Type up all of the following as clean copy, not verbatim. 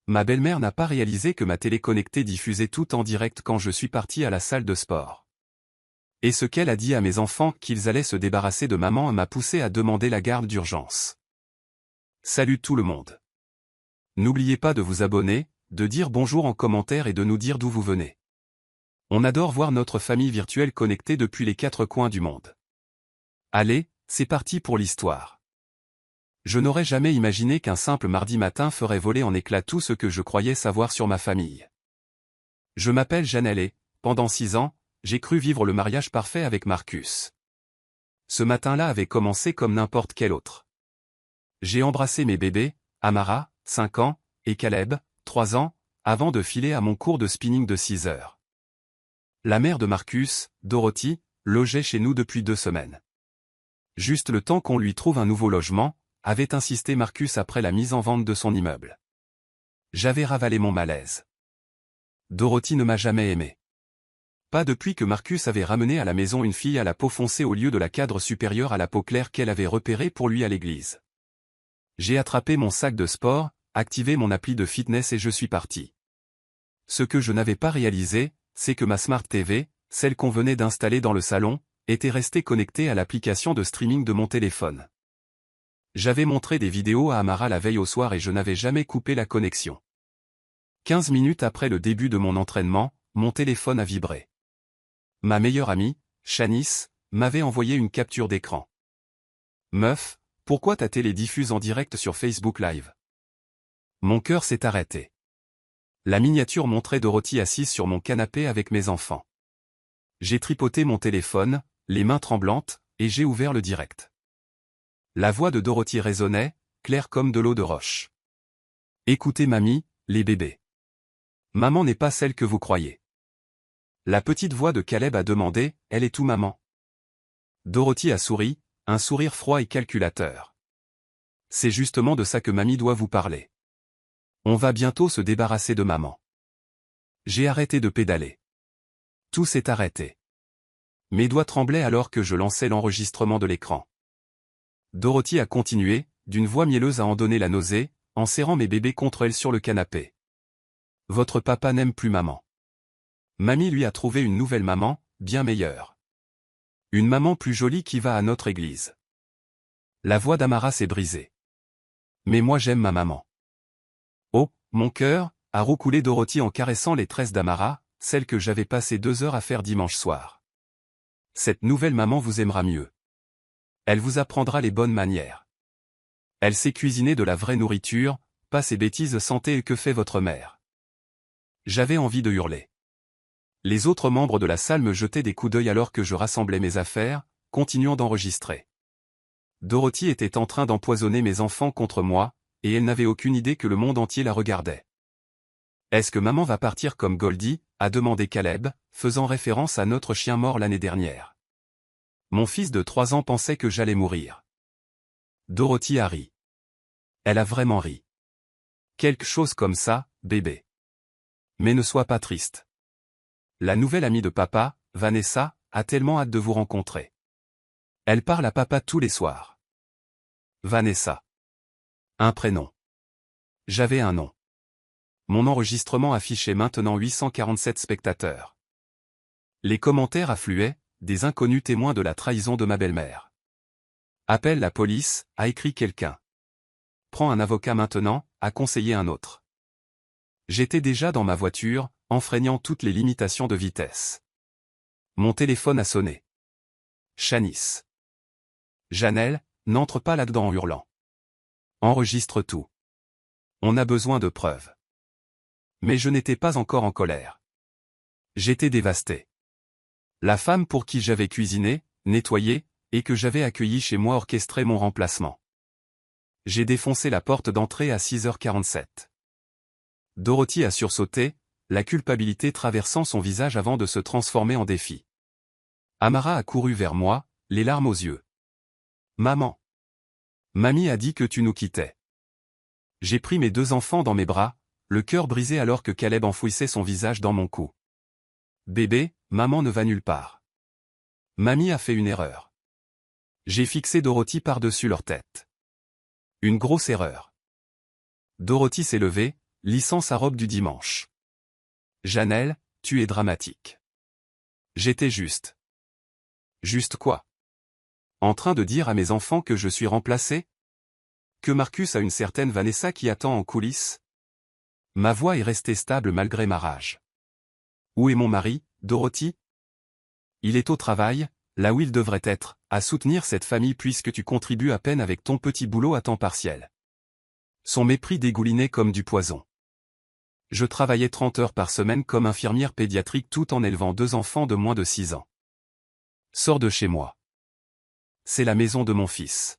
Ma belle-mère n'a pas réalisé que ma télé connectée diffusait tout en direct quand je suis parti à la salle de sport. Et ce qu'elle a dit à mes enfants qu'ils allaient se débarrasser de maman m'a poussé à demander la garde d'urgence. Salut tout le monde. N'oubliez pas de vous abonner, de dire bonjour en commentaire et de nous dire d'où vous venez. On adore voir notre famille virtuelle connectée depuis les 4 coins du monde. Allez, c'est parti pour l'histoire. Je n'aurais jamais imaginé qu'un simple mardi matin ferait voler en éclats tout ce que je croyais savoir sur ma famille. Je m'appelle Janelle et, pendant 6 ans, j'ai cru vivre le mariage parfait avec Marcus. Ce matin-là avait commencé comme n'importe quel autre. J'ai embrassé mes bébés, Amara, 5 ans, et Caleb, 3 ans, avant de filer à mon cours de spinning de 6 heures. La mère de Marcus, Dorothy, logeait chez nous depuis 2 semaines. Juste le temps qu'on lui trouve un nouveau logement, avait insisté Marcus après la mise en vente de son immeuble. J'avais ravalé mon malaise. Dorothy ne m'a jamais aimé. Pas depuis que Marcus avait ramené à la maison une fille à la peau foncée au lieu de la cadre supérieure à la peau claire qu'elle avait repérée pour lui à l'église. J'ai attrapé mon sac de sport, activé mon appli de fitness et je suis parti. Ce que je n'avais pas réalisé, c'est que ma Smart TV, celle qu'on venait d'installer dans le salon, était restée connectée à l'application de streaming de mon téléphone. J'avais montré des vidéos à Amara la veille au soir et je n'avais jamais coupé la connexion. 15 minutes après le début de mon entraînement, mon téléphone a vibré. Ma meilleure amie, Shanice, m'avait envoyé une capture d'écran. Meuf, pourquoi ta télé diffuse en direct sur Facebook Live? Mon cœur s'est arrêté. La miniature montrait Dorothy assise sur mon canapé avec mes enfants. J'ai tripoté mon téléphone, les mains tremblantes, et j'ai ouvert le direct. La voix de Dorothy résonnait, claire comme de l'eau de roche. Écoutez mamie, les bébés. Maman n'est pas celle que vous croyez. La petite voix de Caleb a demandé, elle est où maman? Dorothy a souri, un sourire froid et calculateur. C'est justement de ça que mamie doit vous parler. On va bientôt se débarrasser de maman. J'ai arrêté de pédaler. Tout s'est arrêté. Mes doigts tremblaient alors que je lançais l'enregistrement de l'écran. Dorothy a continué, d'une voix mielleuse à en donner la nausée, en serrant mes bébés contre elle sur le canapé. Votre papa n'aime plus maman. Mamie lui a trouvé une nouvelle maman, bien meilleure. Une maman plus jolie qui va à notre église. La voix d'Amara s'est brisée. Mais moi j'aime ma maman. Oh, mon cœur, a roucoulé Dorothy en caressant les tresses d'Amara, celle que j'avais passé 2 heures à faire dimanche soir. Cette nouvelle maman vous aimera mieux. Elle vous apprendra les bonnes manières. Elle sait cuisiner de la vraie nourriture, pas ces bêtises santé que fait votre mère. J'avais envie de hurler. Les autres membres de la salle me jetaient des coups d'œil alors que je rassemblais mes affaires, continuant d'enregistrer. Dorothy était en train d'empoisonner mes enfants contre moi, et elle n'avait aucune idée que le monde entier la regardait. Est-ce que maman va partir comme Goldie, a demandé Caleb, faisant référence à notre chien mort l'année dernière. Mon fils de 3 ans pensait que j'allais mourir. Dorothy a ri. Elle a vraiment ri. Quelque chose comme ça, bébé. Mais ne sois pas triste. La nouvelle amie de papa, Vanessa, a tellement hâte de vous rencontrer. Elle parle à papa tous les soirs. Vanessa. Un prénom. J'avais un nom. Mon enregistrement affichait maintenant 847 spectateurs. Les commentaires affluaient, des inconnus témoins de la trahison de ma belle-mère. Appelle la police, a écrit quelqu'un. Prends un avocat maintenant, a conseillé un autre. J'étais déjà dans ma voiture, enfreignant toutes les limitations de vitesse. Mon téléphone a sonné. Shanice. Janelle, n'entre pas là-dedans en hurlant. Enregistre tout. On a besoin de preuves. Mais je n'étais pas encore en colère. J'étais dévasté. La femme pour qui j'avais cuisiné, nettoyé, et que j'avais accueillie chez moi orchestrait mon remplacement. J'ai défoncé la porte d'entrée à 6h47. Dorothy a sursauté, la culpabilité traversant son visage avant de se transformer en défi. Amara a couru vers moi, les larmes aux yeux. Maman. Mamie a dit que tu nous quittais. J'ai pris mes 2 enfants dans mes bras, le cœur brisé alors que Caleb enfouissait son visage dans mon cou. Bébé, maman ne va nulle part. Mamie a fait une erreur. J'ai fixé Dorothy par-dessus leur tête. Une grosse erreur. Dorothy s'est levée, lissant sa robe du dimanche. Janelle, tu es dramatique. J'étais juste. Juste quoi? En train de dire à mes enfants que je suis remplacé? Que Marcus a une certaine Vanessa qui attend en coulisses? Ma voix est restée stable malgré ma rage. Où est mon mari, Dorothy? Il est au travail, là où il devrait être, à soutenir cette famille puisque tu contribues à peine avec ton petit boulot à temps partiel. Son mépris dégoulinait comme du poison. Je travaillais 30 heures par semaine comme infirmière pédiatrique tout en élevant 2 enfants de moins de 6 ans. Sors de chez moi. C'est la maison de mon fils,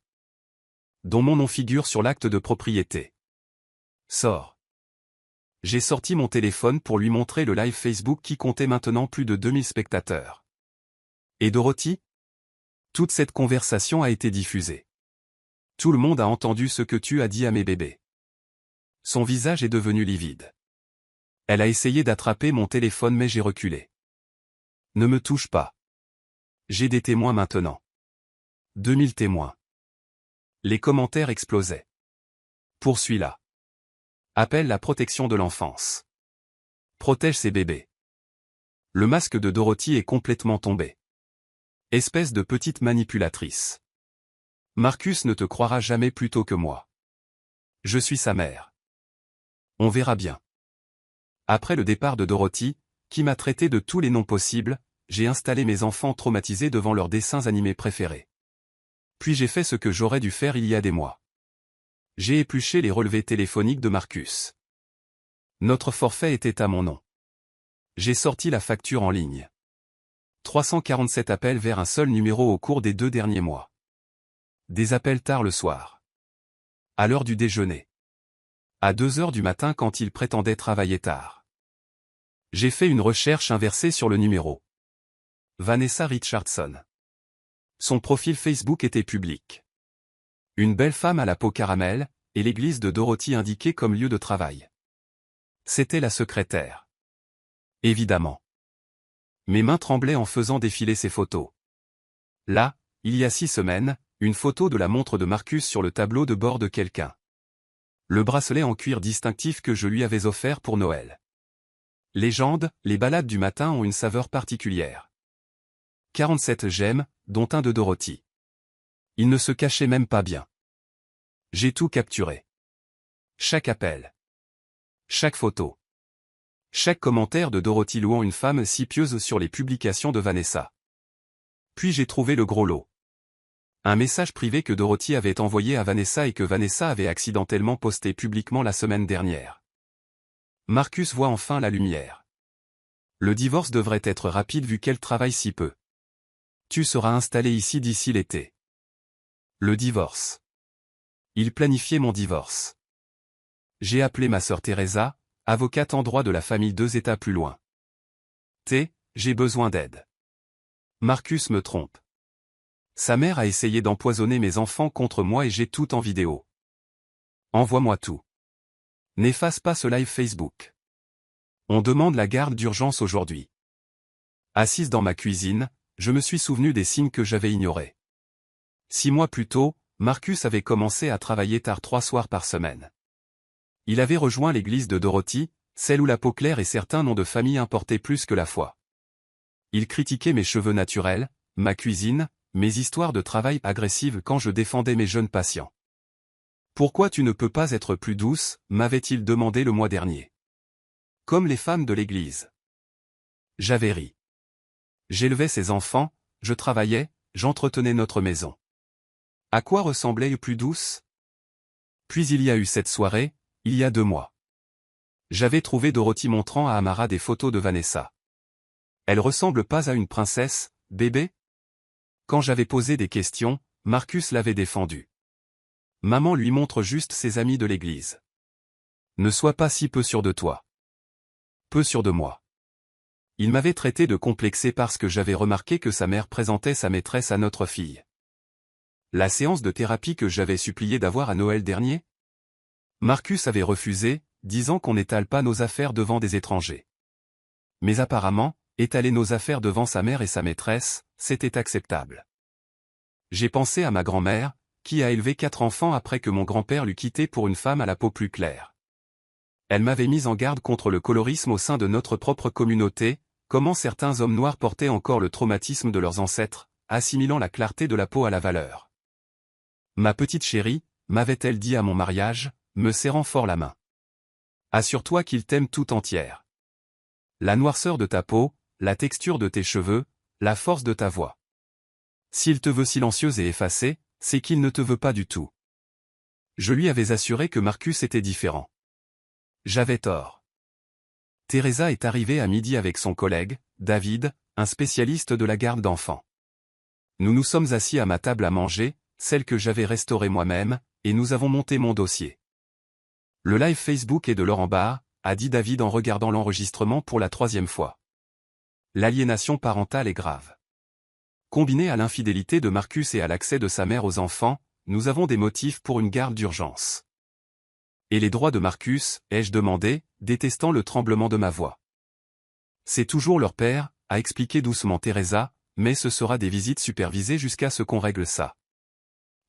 dont mon nom figure sur l'acte de propriété. Sors. J'ai sorti mon téléphone pour lui montrer le live Facebook qui comptait maintenant plus de 2000 spectateurs. Et Dorothy? Toute cette conversation a été diffusée. Tout le monde a entendu ce que tu as dit à mes bébés. Son visage est devenu livide. Elle a essayé d'attraper mon téléphone mais j'ai reculé. Ne me touche pas. J'ai des témoins maintenant. 2000 témoins. Les commentaires explosaient. Poursuis-la. Appelle la protection de l'enfance. Protège ses bébés. Le masque de Dorothy est complètement tombé. Espèce de petite manipulatrice. Marcus ne te croira jamais plus tôt que moi. Je suis sa mère. On verra bien. Après le départ de Dorothy, qui m'a traité de tous les noms possibles, j'ai installé mes enfants traumatisés devant leurs dessins animés préférés. Puis j'ai fait ce que j'aurais dû faire il y a des mois. J'ai épluché les relevés téléphoniques de Marcus. Notre forfait était à mon nom. J'ai sorti la facture en ligne. 347 appels vers un seul numéro au cours des 2 derniers mois. Des appels tard le soir. À l'heure du déjeuner. À 2 heures du matin quand il prétendait travailler tard. J'ai fait une recherche inversée sur le numéro. Vanessa Richardson. Son profil Facebook était public. Une belle femme à la peau caramel, et l'église de Dorothy indiquée comme lieu de travail. C'était la secrétaire. Évidemment. Mes mains tremblaient en faisant défiler ces photos. Là, il y a 6 semaines, une photo de la montre de Marcus sur le tableau de bord de quelqu'un. Le bracelet en cuir distinctif que je lui avais offert pour Noël. Légende, les balades du matin ont une saveur particulière. 47 j'aime, dont un de Dorothy. Il ne se cachait même pas bien. J'ai tout capturé. Chaque appel. Chaque photo. Chaque commentaire de Dorothy louant une femme si pieuse sur les publications de Vanessa. Puis j'ai trouvé le gros lot. Un message privé que Dorothy avait envoyé à Vanessa et que Vanessa avait accidentellement posté publiquement la semaine dernière. Marcus voit enfin la lumière. Le divorce devrait être rapide vu qu'elle travaille si peu. Tu seras installé ici d'ici l'été. Le divorce. Il planifiait mon divorce. J'ai appelé ma sœur Teresa, avocate en droit de la famille 2 états plus loin. J'ai besoin d'aide. Marcus me trompe. Sa mère a essayé d'empoisonner mes enfants contre moi et j'ai tout en vidéo. Envoie-moi tout. N'efface pas ce live Facebook. On demande la garde d'urgence aujourd'hui. Assise dans ma cuisine, je me suis souvenu des signes que j'avais ignorés. 6 mois plus tôt, Marcus avait commencé à travailler tard 3 soirs par semaine. Il avait rejoint l'église de Dorothy, celle où la peau claire et certains noms de famille importaient plus que la foi. Il critiquait mes cheveux naturels, ma cuisine, mes histoires de travail agressives quand je défendais mes jeunes patients. Pourquoi tu ne peux pas être plus douce, m'avait-il demandé le mois dernier. Comme les femmes de l'église. J'avais ri. J'élevais ses enfants, je travaillais, j'entretenais notre maison. À quoi ressemblait plus douce? Puis il y a eu cette soirée, il y a 2 mois. J'avais trouvé Dorothy montrant à Amara des photos de Vanessa. Elle ressemble pas à une princesse, bébé? Quand j'avais posé des questions, Marcus l'avait défendu. Maman lui montre juste ses amis de l'église. Ne sois pas si peu sûr de toi. Peu sûr de moi. Il m'avait traité de complexé parce que j'avais remarqué que sa mère présentait sa maîtresse à notre fille. La séance de thérapie que j'avais supplié d'avoir à Noël dernier? Marcus avait refusé, disant qu'on n'étale pas nos affaires devant des étrangers. Mais apparemment, étaler nos affaires devant sa mère et sa maîtresse, c'était acceptable. J'ai pensé à ma grand-mère, qui a élevé 4 enfants après que mon grand-père l'eût quitté pour une femme à la peau plus claire. Elle m'avait mise en garde contre le colorisme au sein de notre propre communauté, comment certains hommes noirs portaient encore le traumatisme de leurs ancêtres, assimilant la clarté de la peau à la valeur. Ma petite chérie, m'avait-elle dit à mon mariage, me serrant fort la main. Assure-toi qu'il t'aime tout entière. La noirceur de ta peau, la texture de tes cheveux, la force de ta voix. S'il te veut silencieuse et effacée, c'est qu'il ne te veut pas du tout. Je lui avais assuré que Marcus était différent. J'avais tort. Teresa est arrivée à midi avec son collègue, David, un spécialiste de la garde d'enfants. Nous nous sommes assis à ma table à manger, celle que j'avais restaurée moi-même, et nous avons monté mon dossier. Le live Facebook est de Laurent Barre, a dit David en regardant l'enregistrement pour la 3e fois. L'aliénation parentale est grave. Combinée à l'infidélité de Marcus et à l'accès de sa mère aux enfants, nous avons des motifs pour une garde d'urgence. Et les droits de Marcus, ai-je demandé, détestant le tremblement de ma voix. C'est toujours leur père, a expliqué doucement Teresa, mais ce sera des visites supervisées jusqu'à ce qu'on règle ça.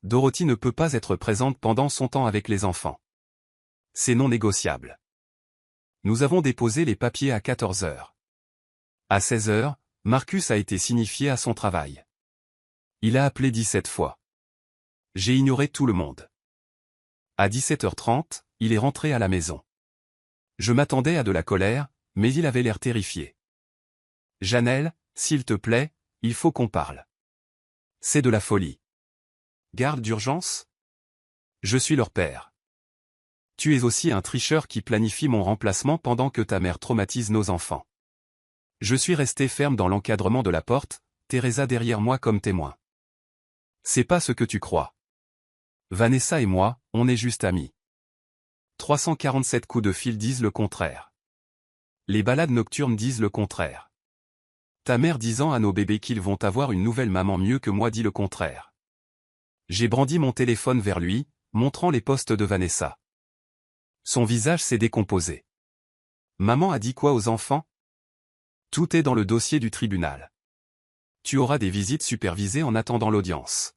Dorothy ne peut pas être présente pendant son temps avec les enfants. C'est non négociable. Nous avons déposé les papiers à 14 h. À 16 h, Marcus a été signifié à son travail. Il a appelé 17 fois. J'ai ignoré tout le monde. À 17h30, il est rentré à la maison. Je m'attendais à de la colère, mais il avait l'air terrifié. Janelle, s'il te plaît, il faut qu'on parle. C'est de la folie. Garde d'urgence? Je suis leur père. Tu es aussi un tricheur qui planifie mon remplacement pendant que ta mère traumatise nos enfants. Je suis resté ferme dans l'encadrement de la porte, Teresa derrière moi comme témoin. C'est pas ce que tu crois. Vanessa et moi, on est juste amis. 347 coups de fil disent le contraire. Les balades nocturnes disent le contraire. Ta mère disant à nos bébés qu'ils vont avoir une nouvelle maman mieux que moi dit le contraire. J'ai brandi mon téléphone vers lui, montrant les posts de Vanessa. Son visage s'est décomposé. Maman a dit quoi aux enfants? Tout est dans le dossier du tribunal. Tu auras des visites supervisées en attendant l'audience.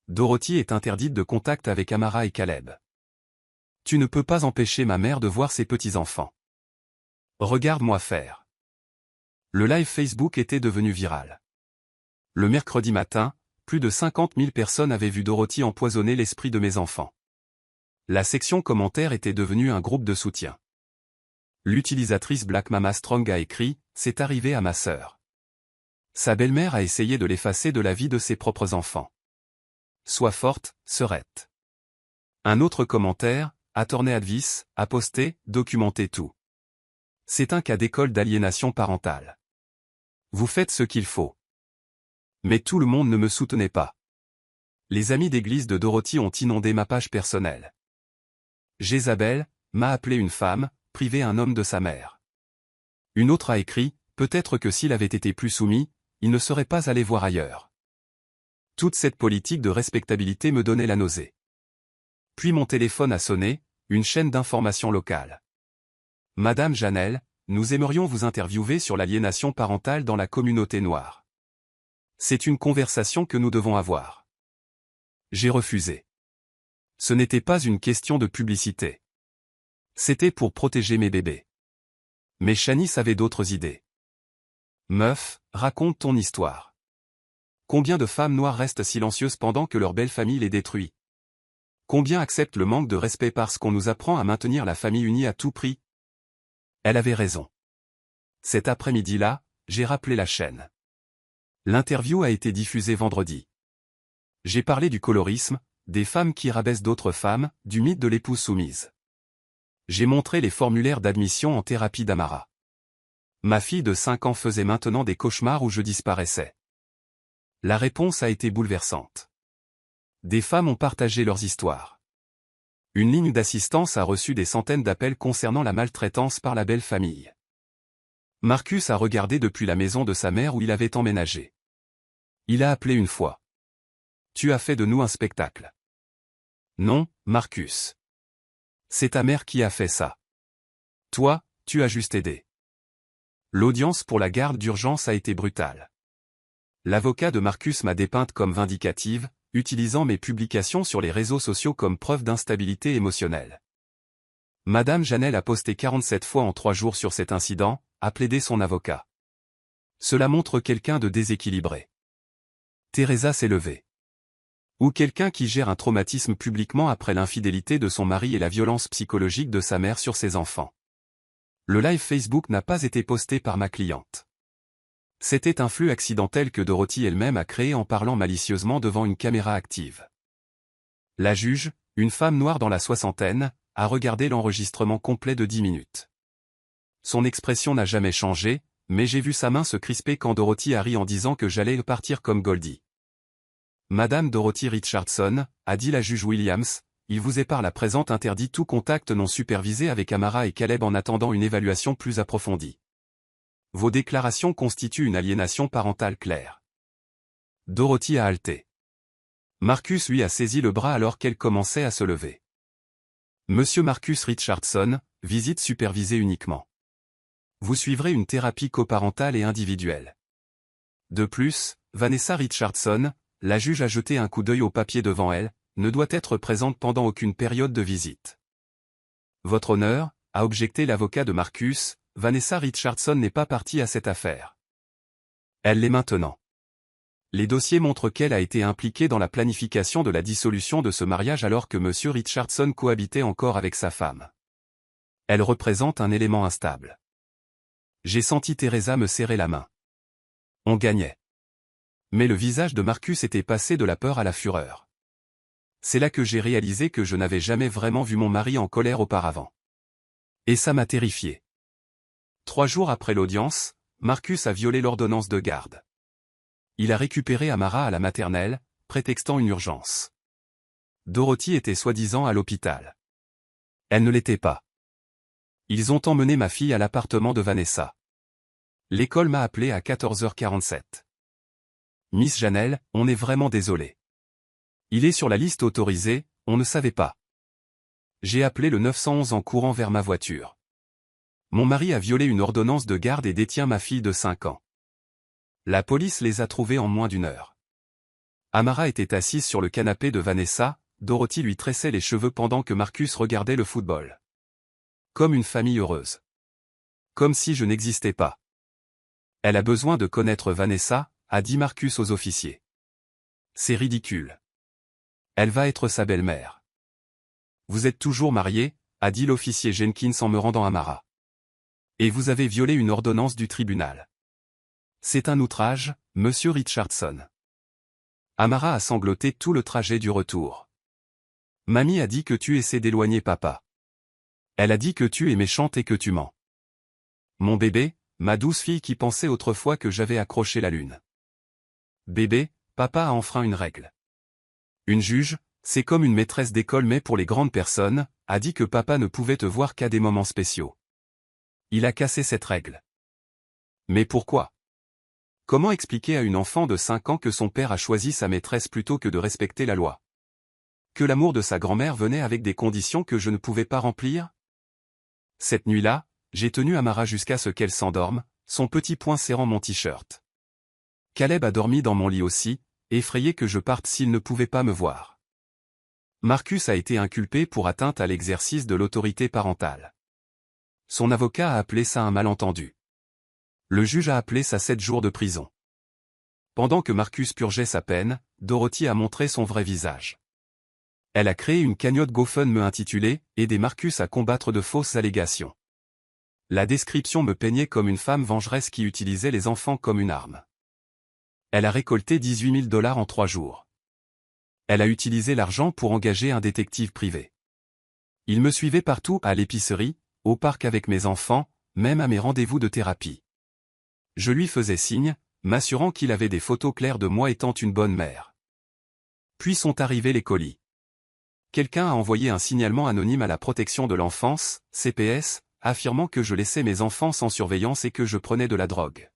Dorothy est interdite de contact avec Amara et Caleb. Tu ne peux pas empêcher ma mère de voir ses petits-enfants. Regarde-moi faire. Le live Facebook était devenu viral. Le mercredi matin, plus de 50 000 personnes avaient vu Dorothy empoisonner l'esprit de mes enfants. La section commentaires était devenue un groupe de soutien. L'utilisatrice Black Mama Strong a écrit « C'est arrivé à ma sœur ». Sa belle-mère a essayé de l'effacer de la vie de ses propres enfants. Sois forte, sœurette. Un autre commentaire, Attorney Advice, a posté « Documentez tout. C'est un cas d'école d'aliénation parentale. Vous faites ce qu'il faut. » Mais tout le monde ne me soutenait pas. Les amis d'église de Dorothy ont inondé ma page personnelle. Jézabel m'a appelé une femme, privé un homme de sa mère. Une autre a écrit, peut-être que s'il avait été plus soumis, il ne serait pas allé voir ailleurs. Toute cette politique de respectabilité me donnait la nausée. Puis mon téléphone a sonné, une chaîne d'information locale. Madame Janelle, nous aimerions vous interviewer sur l'aliénation parentale dans la communauté noire. C'est une conversation que nous devons avoir. J'ai refusé. Ce n'était pas une question de publicité. C'était pour protéger mes bébés. Mais Shanice avait d'autres idées. Meuf, raconte ton histoire. Combien de femmes noires restent silencieuses pendant que leur belle famille les détruit? Combien acceptent le manque de respect parce qu'on nous apprend à maintenir la famille unie à tout prix? Elle avait raison. Cet après-midi-là, j'ai rappelé la chaîne. L'interview a été diffusée vendredi. J'ai parlé du colorisme, des femmes qui rabaissent d'autres femmes, du mythe de l'épouse soumise. J'ai montré les formulaires d'admission en thérapie d'Amara. Ma fille de 5 ans faisait maintenant des cauchemars où je disparaissais. La réponse a été bouleversante. Des femmes ont partagé leurs histoires. Une ligne d'assistance a reçu des centaines d'appels concernant la maltraitance par la belle famille. Marcus a regardé depuis la maison de sa mère où il avait emménagé. Il a appelé une fois. Tu as fait de nous un spectacle. Non, Marcus. C'est ta mère qui a fait ça. Toi, tu as juste aidé. L'audience pour la garde d'urgence a été brutale. L'avocat de Marcus m'a dépeinte comme vindicative, utilisant mes publications sur les réseaux sociaux comme preuve d'instabilité émotionnelle. Madame Janel a posté 47 fois en 3 jours sur cet incident, a plaidé son avocat. Cela montre quelqu'un de déséquilibré. Teresa s'est levée. Ou quelqu'un qui gère un traumatisme publiquement après l'infidélité de son mari et la violence psychologique de sa mère sur ses enfants. Le live Facebook n'a pas été posté par ma cliente. C'était un flux accidentel que Dorothy elle-même a créé en parlant malicieusement devant une caméra active. La juge, une femme noire dans la soixantaine, a regardé l'enregistrement complet de 10 minutes. Son expression n'a jamais changé, mais j'ai vu sa main se crisper quand Dorothy a ri en disant que j'allais partir comme Goldie. Madame Dorothy Richardson, a dit la juge Williams, il vous est par la présente interdit tout contact non supervisé avec Amara et Caleb en attendant une évaluation plus approfondie. Vos déclarations constituent une aliénation parentale claire. Dorothy a halté. Marcus lui a saisi le bras alors qu'elle commençait à se lever. Monsieur Marcus Richardson, visite supervisée uniquement. Vous suivrez une thérapie coparentale et individuelle. De plus, Vanessa Richardson, la juge a jeté un coup d'œil au papier devant elle, ne doit être présente pendant aucune période de visite. Votre honneur, a objecté l'avocat de Marcus, Vanessa Richardson n'est pas partie à cette affaire. Elle l'est maintenant. Les dossiers montrent qu'elle a été impliquée dans la planification de la dissolution de ce mariage alors que M. Richardson cohabitait encore avec sa femme. Elle représente un élément instable. J'ai senti Teresa me serrer la main. On gagnait. Mais le visage de Marcus était passé de la peur à la fureur. C'est là que j'ai réalisé que je n'avais jamais vraiment vu mon mari en colère auparavant. Et ça m'a terrifié. 3 jours après l'audience, Marcus a violé l'ordonnance de garde. Il a récupéré Amara à la maternelle, prétextant une urgence. Dorothy était soi-disant à l'hôpital. Elle ne l'était pas. Ils ont emmené ma fille à l'appartement de Vanessa. L'école m'a appelé à 14h47. Miss Janel, on est vraiment désolé. Il est sur la liste autorisée, on ne savait pas. J'ai appelé le 911 en courant vers ma voiture. Mon mari a violé une ordonnance de garde et détient ma fille de 5 ans. La police les a trouvés en moins d'1 heure. Amara était assise sur le canapé de Vanessa, Dorothy lui tressait les cheveux pendant que Marcus regardait le football. Comme une famille heureuse. Comme si je n'existais pas. Elle a besoin de connaître Vanessa, a dit Marcus aux officiers. C'est ridicule. Elle va être sa belle-mère. Vous êtes toujours marié, a dit l'officier Jenkins en me rendant Amara. Et vous avez violé une ordonnance du tribunal. C'est un outrage, monsieur Richardson. Amara a sangloté tout le trajet du retour. Mamie a dit que tu essaies d'éloigner papa. Elle a dit que tu es méchante et que tu mens. Mon bébé, ma douce fille qui pensait autrefois que j'avais accroché la lune. Bébé, papa a enfreint une règle. Une juge, c'est comme une maîtresse d'école mais pour les grandes personnes, a dit que papa ne pouvait te voir qu'à des moments spéciaux. Il a cassé cette règle. Mais pourquoi ? Comment expliquer à une enfant de 5 ans que son père a choisi sa maîtresse plutôt que de respecter la loi ? Que l'amour de sa grand-mère venait avec des conditions que je ne pouvais pas remplir ? Cette nuit-là, j'ai tenu Amara jusqu'à ce qu'elle s'endorme, son petit poing serrant mon t-shirt. Caleb a dormi dans mon lit aussi, effrayé que je parte s'il ne pouvait pas me voir. Marcus a été inculpé pour atteinte à l'exercice de l'autorité parentale. Son avocat a appelé ça un malentendu. Le juge a appelé ça 7 jours de prison. Pendant que Marcus purgeait sa peine, Dorothy a montré son vrai visage. Elle a créé une cagnotte GoFundMe intitulée « Aider Marcus à combattre de fausses allégations ». La description me peignait comme une femme vengeresse qui utilisait les enfants comme une arme. Elle a récolté $18 000 en 3 jours. Elle a utilisé l'argent pour engager un détective privé. Il me suivait partout, à l'épicerie, au parc avec mes enfants, même à mes rendez-vous de thérapie. Je lui faisais signe, m'assurant qu'il avait des photos claires de moi étant une bonne mère. Puis sont arrivés les colis. Quelqu'un a envoyé un signalement anonyme à la protection de l'enfance, CPS, affirmant que je laissais mes enfants sans surveillance et que je prenais de la drogue.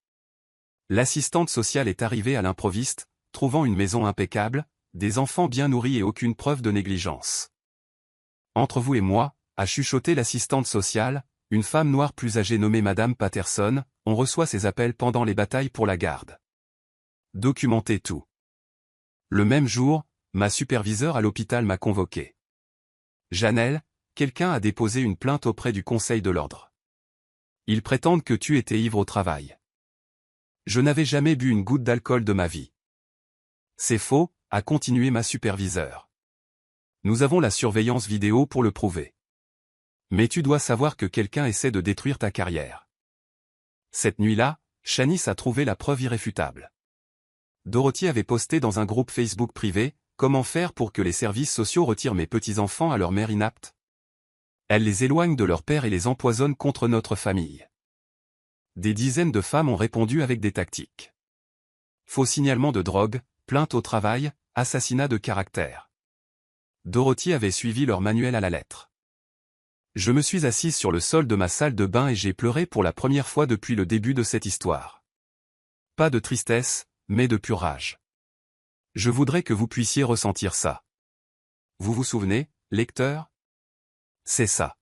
L'assistante sociale est arrivée à l'improviste, trouvant une maison impeccable, des enfants bien nourris et aucune preuve de négligence. Entre vous et moi, a chuchoté l'assistante sociale, une femme noire plus âgée nommée Madame Patterson, on reçoit ses appels pendant les batailles pour la garde. Documentez tout. Le même jour, ma superviseure à l'hôpital m'a convoqué. Janel, quelqu'un a déposé une plainte auprès du Conseil de l'ordre. Ils prétendent que tu étais ivre au travail. Je n'avais jamais bu une goutte d'alcool de ma vie. C'est faux, a continué ma superviseure. Nous avons la surveillance vidéo pour le prouver. Mais tu dois savoir que quelqu'un essaie de détruire ta carrière. Cette nuit-là, Shanice a trouvé la preuve irréfutable. Dorothy avait posté dans un groupe Facebook privé « Comment faire pour que les services sociaux retirent mes petits-enfants à leur mère inapte ? Elle les éloigne de leur père et les empoisonne contre notre famille. » Des dizaines de femmes ont répondu avec des tactiques. Faux signalement de drogue, plainte au travail, assassinat de caractère. Dorothy avait suivi leur manuel à la lettre. Je me suis assise sur le sol de ma salle de bain et j'ai pleuré pour la première fois depuis le début de cette histoire. Pas de tristesse, mais de pure rage. Je voudrais que vous puissiez ressentir ça. Vous vous souvenez, lecteur ? C'est ça.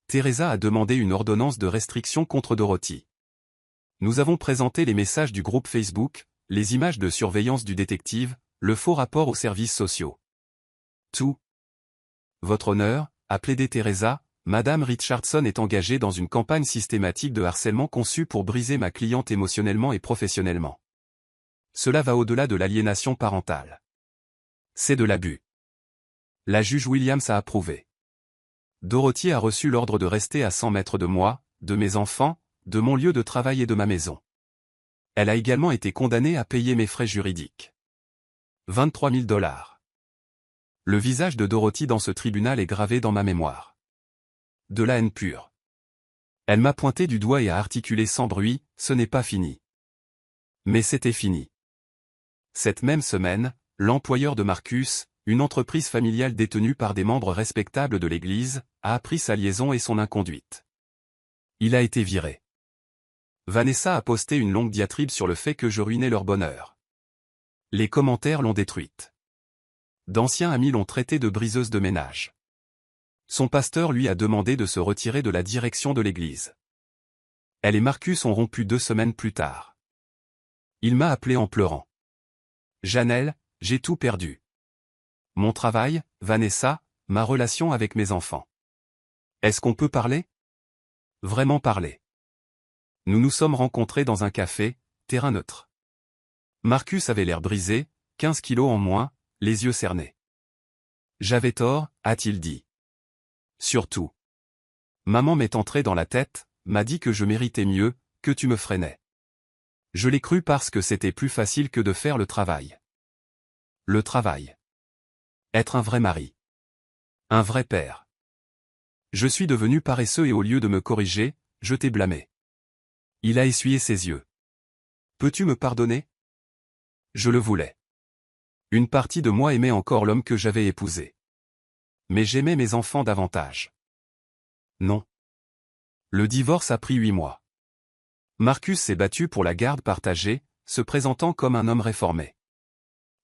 Teresa a demandé une ordonnance de restriction contre Dorothy. Nous avons présenté les messages du groupe Facebook, les images de surveillance du détective, le faux rapport aux services sociaux. Tout. Votre honneur, a plaidé Teresa, Madame Richardson est engagée dans une campagne systématique de harcèlement conçue pour briser ma cliente émotionnellement et professionnellement. Cela va au-delà de l'aliénation parentale. C'est de l'abus. La juge Williams a approuvé. Dorothy a reçu l'ordre de rester à 100 mètres de moi, de mes enfants, de mon lieu de travail et de ma maison. Elle a également été condamnée à payer mes frais juridiques. 23 000 $. Le visage de Dorothy dans ce tribunal est gravé dans ma mémoire. De la haine pure. Elle m'a pointé du doigt et a articulé sans bruit, ce n'est pas fini. Mais c'était fini. Cette même semaine, l'employeur de Marcus, une entreprise familiale détenue par des membres respectables de l'Église, a appris sa liaison et son inconduite. Il a été viré. Vanessa a posté une longue diatribe sur le fait que je ruinais leur bonheur. Les commentaires l'ont détruite. D'anciens amis l'ont traitée de briseuse de ménage. Son pasteur lui a demandé de se retirer de la direction de l'Église. Elle et Marcus ont rompu 2 semaines plus tard. Il m'a appelé en pleurant. Janelle, j'ai tout perdu. Mon travail, Vanessa, ma relation avec mes enfants. Est-ce qu'on peut parler ? Vraiment parler. Nous nous sommes rencontrés dans un café, terrain neutre. Marcus avait l'air brisé, 15 kilos en moins, les yeux cernés. J'avais tort, a-t-il dit. Surtout. Maman m'est entrée dans la tête, m'a dit que je méritais mieux, que tu me freinais. Je l'ai cru parce que c'était plus facile que de faire le travail. Le travail. Être un vrai mari. Un vrai père. Je suis devenu paresseux et au lieu de me corriger, je t'ai blâmé. Il a essuyé ses yeux. Peux-tu me pardonner ? Je le voulais. Une partie de moi aimait encore l'homme que j'avais épousé. Mais j'aimais mes enfants davantage. Non. Le divorce a pris 8 mois. Marcus s'est battu pour la garde partagée, se présentant comme un homme réformé.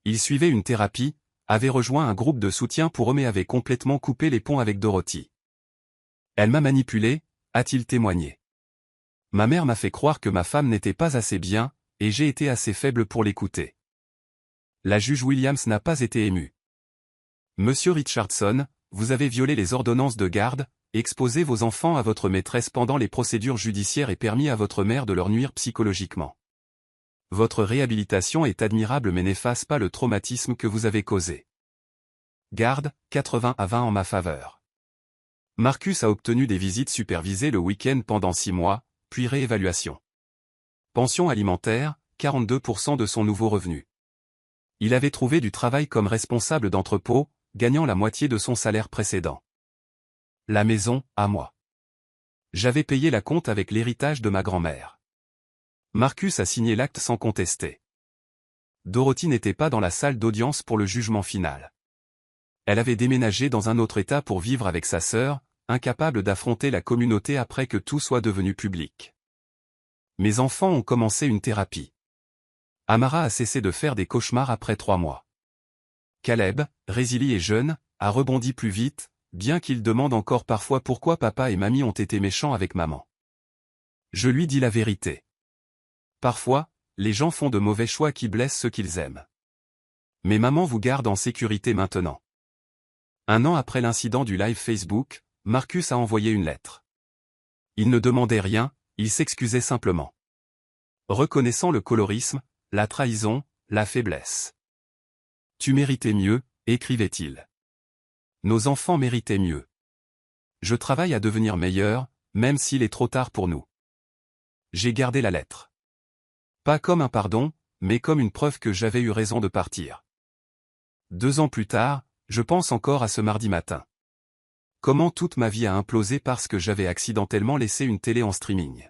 Il suivait une thérapie, avait rejoint un groupe de soutien pour hommes et avait complètement coupé les ponts avec Dorothy. Elle m'a manipulé, a-t-il témoigné. Ma mère m'a fait croire que ma femme n'était pas assez bien, et j'ai été assez faible pour l'écouter. La juge Williams n'a pas été émue. Monsieur Richardson, vous avez violé les ordonnances de garde, exposé vos enfants à votre maîtresse pendant les procédures judiciaires et permis à votre mère de leur nuire psychologiquement. Votre réhabilitation est admirable mais n'efface pas le traumatisme que vous avez causé. Garde, 80 à 20 en ma faveur. Marcus a obtenu des visites supervisées le week-end pendant 6 mois, puis réévaluation. Pension alimentaire, 42% de son nouveau revenu. Il avait trouvé du travail comme responsable d'entrepôt, gagnant la moitié de son salaire précédent. La maison, à moi. J'avais payé la compte avec l'héritage de ma grand-mère. Marcus a signé l'acte sans contester. Dorothy n'était pas dans la salle d'audience pour le jugement final. Elle avait déménagé dans un autre état pour vivre avec sa sœur, incapable d'affronter la communauté après que tout soit devenu public. Mes enfants ont commencé une thérapie. Amara a cessé de faire des cauchemars après 3 mois. Caleb, résilié et jeune, a rebondi plus vite, bien qu'il demande encore parfois pourquoi papa et mamie ont été méchants avec maman. Je lui dis la vérité. Parfois, les gens font de mauvais choix qui blessent ceux qu'ils aiment. Mais maman vous garde en sécurité maintenant. 1 an après l'incident du live Facebook, Marcus a envoyé une lettre. Il ne demandait rien, il s'excusait simplement. Reconnaissant le colorisme, la trahison, la faiblesse. Tu méritais mieux, écrivait-il. Nos enfants méritaient mieux. Je travaille à devenir meilleur, même s'il est trop tard pour nous. J'ai gardé la lettre. Pas comme un pardon, mais comme une preuve que j'avais eu raison de partir. 2 ans plus tard, je pense encore à ce mardi matin. Comment toute ma vie a implosé parce que j'avais accidentellement laissé une télé en streaming.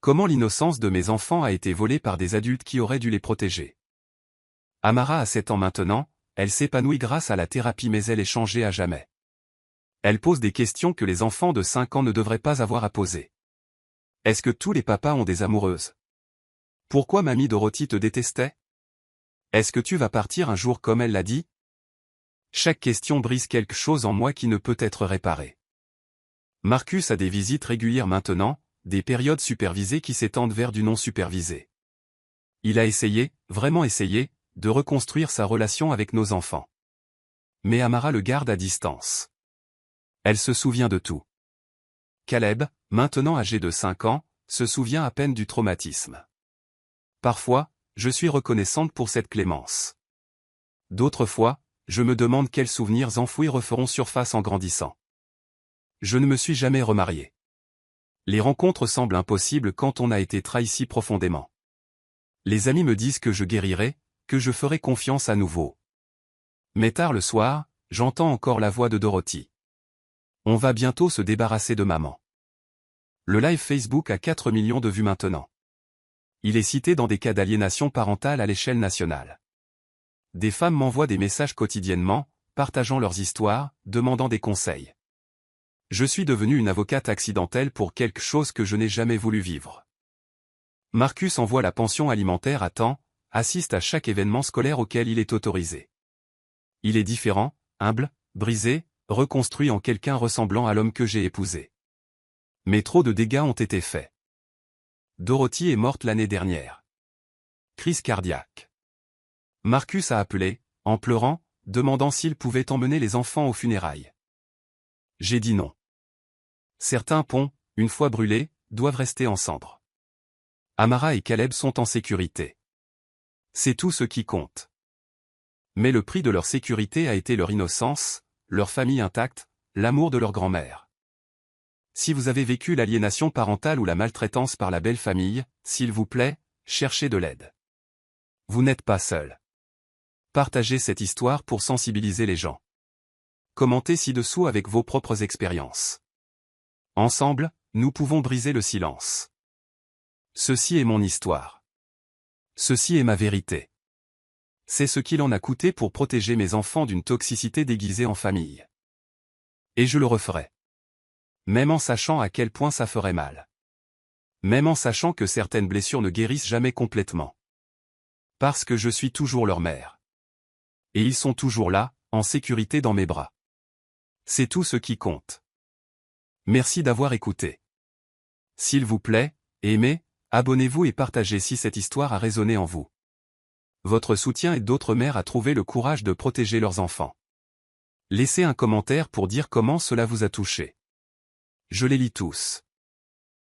Comment l'innocence de mes enfants a été volée par des adultes qui auraient dû les protéger. Amara a 7 ans maintenant, elle s'épanouit grâce à la thérapie mais elle est changée à jamais. Elle pose des questions que les enfants de 5 ans ne devraient pas avoir à poser. Est-ce que tous les papas ont des amoureuses? Pourquoi mamie Dorothy te détestait? Est-ce que tu vas partir un jour comme elle l'a dit? Chaque question brise quelque chose en moi qui ne peut être réparé. Marcus a des visites régulières maintenant, des périodes supervisées qui s'étendent vers du non supervisé. Il a essayé, vraiment essayé, de reconstruire sa relation avec nos enfants. Mais Amara le garde à distance. Elle se souvient de tout. Caleb, maintenant âgé de 5 ans, se souvient à peine du traumatisme. Parfois, je suis reconnaissante pour cette clémence. D'autres fois, je me demande quels souvenirs enfouis referont surface en grandissant. Je ne me suis jamais remarié. Les rencontres semblent impossibles quand on a été trahi si profondément. Les amis me disent que je guérirai, que je ferai confiance à nouveau. Mais tard le soir, j'entends encore la voix de Dorothy. On va bientôt se débarrasser de maman. Le live Facebook a 4 millions de vues maintenant. Il est cité dans des cas d'aliénation parentale à l'échelle nationale. Des femmes m'envoient des messages quotidiennement, partageant leurs histoires, demandant des conseils. Je suis devenue une avocate accidentelle pour quelque chose que je n'ai jamais voulu vivre. Marcus envoie la pension alimentaire à temps, assiste à chaque événement scolaire auquel il est autorisé. Il est différent, humble, brisé, reconstruit en quelqu'un ressemblant à l'homme que j'ai épousé. Mais trop de dégâts ont été faits. Dorothy est morte l'année dernière. Crise cardiaque. Marcus a appelé, en pleurant, demandant s'il pouvait emmener les enfants aux funérailles. J'ai dit non. Certains ponts, une fois brûlés, doivent rester en cendres. Amara et Caleb sont en sécurité. C'est tout ce qui compte. Mais le prix de leur sécurité a été leur innocence, leur famille intacte, l'amour de leur grand-mère. Si vous avez vécu l'aliénation parentale ou la maltraitance par la belle famille, s'il vous plaît, cherchez de l'aide. Vous n'êtes pas seul. Partagez cette histoire pour sensibiliser les gens. Commentez ci-dessous avec vos propres expériences. Ensemble, nous pouvons briser le silence. Ceci est mon histoire. Ceci est ma vérité. C'est ce qu'il en a coûté pour protéger mes enfants d'une toxicité déguisée en famille. Et je le referai. Même en sachant à quel point ça ferait mal. Même en sachant que certaines blessures ne guérissent jamais complètement. Parce que je suis toujours leur mère. Et ils sont toujours là, en sécurité dans mes bras. C'est tout ce qui compte. Merci d'avoir écouté. S'il vous plaît, aimez, abonnez-vous et partagez si cette histoire a résonné en vous. Votre soutien aide d'autres mères à trouver le courage de protéger leurs enfants. Laissez un commentaire pour dire comment cela vous a touché. Je les lis tous.